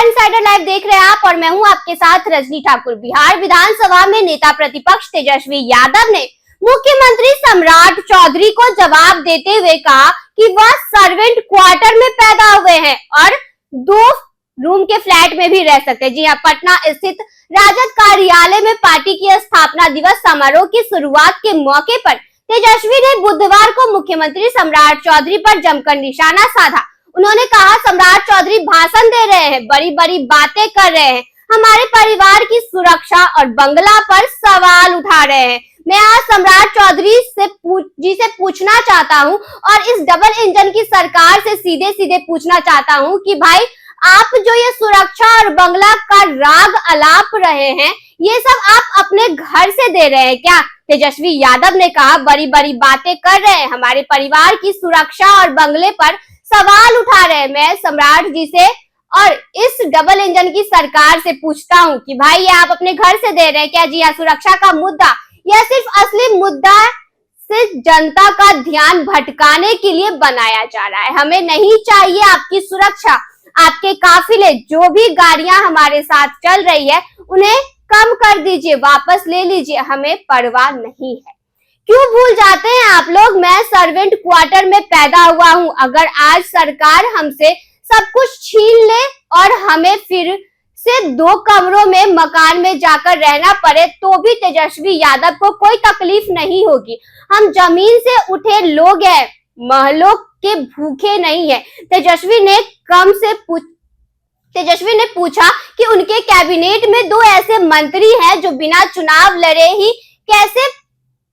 Bihar insider live देख रहे हैं आप और मैं हूं आपके साथ रजनी ठाकुर। बिहार विधानसभा में नेता प्रतिपक्ष तेजस्वी यादव ने मुख्यमंत्री सम्राट चौधरी को जवाब देते हुए कहा कि वह सर्वेंट क्वार्टर में पैदा हुए हैं और 2 रूम के फ्लैट में भी रह सकते हैं। जी हां, पटना स्थित राजद कार्यालय में पार्टी की स्थापना दिवस समारोह की शुरुआत के मौके पर तेजस्वी ने बुधवार को मुख्यमंत्री सम्राट चौधरी पर जमकर निशाना साधा। उन्होंने कहा, सम्राट चौधरी भाषण दे रहे हैं, बड़ी बड़ी बातें कर रहे हैं, हमारे परिवार की सुरक्षा और बंगला पर सवाल उठा रहे हैं। मैं आज सम्राट चौधरी से पूछना चाहता हूं और इस डबल इंजन की सरकार से सीधे सीधे पूछना चाहता हूं कि भाई, आप जो ये सुरक्षा और बंगला का राग अलाप रहे हैं, ये सब आप अपने घर से दे रहे हैं क्या? तेजस्वी यादव ने कहा, बड़ी बड़ी बातें कर रहे हैं, हमारे परिवार की सुरक्षा और बंगले पर सवाल उठा रहे हैं। मैं सम्राट जी से और इस डबल इंजन की सरकार से पूछता हूं कि भाई, ये आप अपने घर से दे रहे हैं क्या? जी हाँ, सुरक्षा का मुद्दा यह सिर्फ असली मुद्दा से जनता का ध्यान भटकाने के लिए बनाया जा रहा है। हमें नहीं चाहिए आपकी सुरक्षा। आपके काफिले, जो भी गाड़ियां हमारे साथ चल रही है, उन्हें कम कर दीजिए, वापस ले लीजिए, हमें परवाह नहीं है। क्यों भूल जाते हैं आप लोग, मैं सर्वेंट क्वार्टर में पैदा हुआ हूं। अगर आज सरकार हमसे सब कुछ छीन ले और हमें फिर से 2 कमरों में मकान में जाकर रहना पड़े तो भी तेजस्वी यादव को कोई तकलीफ नहीं होगी। हम जमीन से उठे लोग हैं, महलों के भूखे नहीं है। तेजस्वी ने पूछा कि उनके कैबिनेट में 2 ऐसे मंत्री हैं जो बिना चुनाव लड़े ही कैसे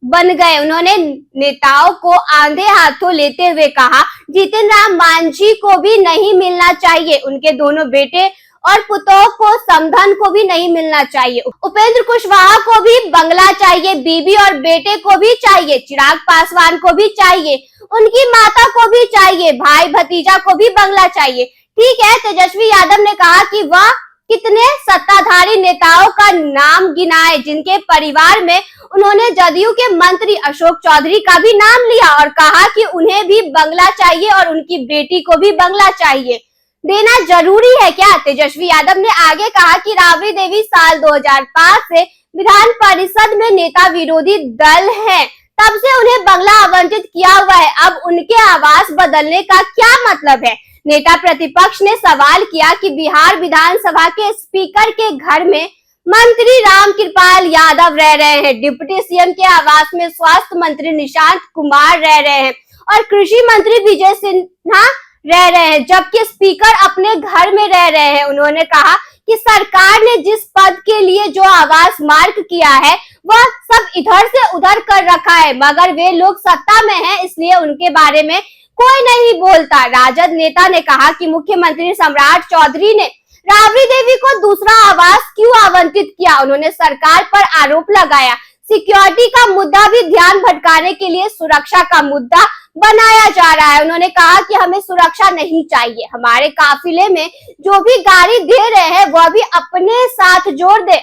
बन गए। उन्होंने नेताओं को आंधे हाथों लेते हुए कहा, जीतन राम मांझी को भी नहीं मिलना चाहिए, उनके दोनों बेटे और पुतों को, समधन को भी नहीं मिलना चाहिए, उपेंद्र कुशवाहा को भी बंगला चाहिए, बीबी और बेटे को भी चाहिए, चिराग पासवान को भी चाहिए, उनकी माता को भी चाहिए, भाई भतीजा को भी बंगला चाहिए। ठीक है, तेजस्वी यादव ने कहा कि वह कितने सत्ताधारी नेताओं का नाम गिनाए जिनके परिवार में उन्होंने जदयू के मंत्री अशोक चौधरी का भी नाम लिया और कहा कि उन्हें भी बंगला चाहिए और उनकी बेटी को भी बंगला चाहिए। देना जरूरी है क्या? तेजस्वी यादव ने आगे कहा कि राबड़ी देवी साल 2005 से विधान परिषद में नेता विरोधी दल है, तब से उन्हें बंगला आवंटित किया हुआ है, अब उनके आवास बदलने का क्या मतलब है? नेता प्रतिपक्ष ने सवाल किया कि बिहार विधानसभा के स्पीकर के घर में मंत्री रामकृपाल यादव रह रहे हैं, डिप्टी सीएम के आवास में स्वास्थ्य मंत्री निशांत कुमार रह रहे हैं और कृषि मंत्री विजय सिन्हा रह रहे हैं, जबकि स्पीकर अपने घर में रह रहे हैं। उन्होंने कहा कि सरकार ने जिस पद के लिए जो आवास मार्क किया है, वह सब इधर से उधर कर रखा है, मगर वे लोग सत्ता में हैं, इसलिए उनके बारे में कोई नहीं बोलता। राजद नेता ने कहा कि मुख्यमंत्री सम्राट चौधरी ने राबड़ी देवी को दूसरा आवास क्यों आवंटित किया? उन्होंने सरकार पर आरोप लगाया, सिक्योरिटी का मुद्दा भी ध्यान भटकाने के लिए सुरक्षा का मुद्दा बनाया जा रहा है। उन्होंने कहा कि हमें सुरक्षा नहीं चाहिए, हमारे काफिले में जो भी गाड़ी दे रहे हैं वह भी अपने साथ जोड़ दे।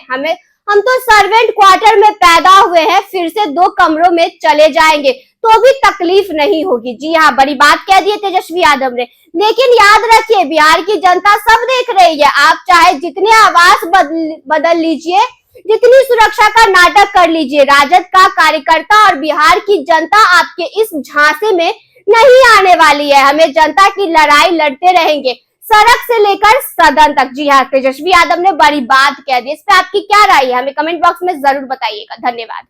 हम तो सर्वेंट क्वार्टर में पैदा हुए हैं, फिर से 2 कमरों में चले जाएंगे तो भी तकलीफ नहीं होगी। जी हाँ, बड़ी बात कह दी तेजस्वी यादव ने, लेकिन याद रखिए, बिहार की जनता सब देख रही है। आप चाहे जितने आवास बदल लीजिए, जितनी सुरक्षा का नाटक कर लीजिए, राजद का कार्यकर्ता और बिहार की जनता आपके इस झांसे में नहीं आने वाली है। हमें जनता की लड़ाई लड़ते रहेंगे, सड़क से लेकर सदन तक। जी हाँ, तेजस्वी यादव ने बड़ी बात कह दी। इस पे आपकी क्या राय है? हमें कमेंट बॉक्स में जरूर बताइएगा। धन्यवाद।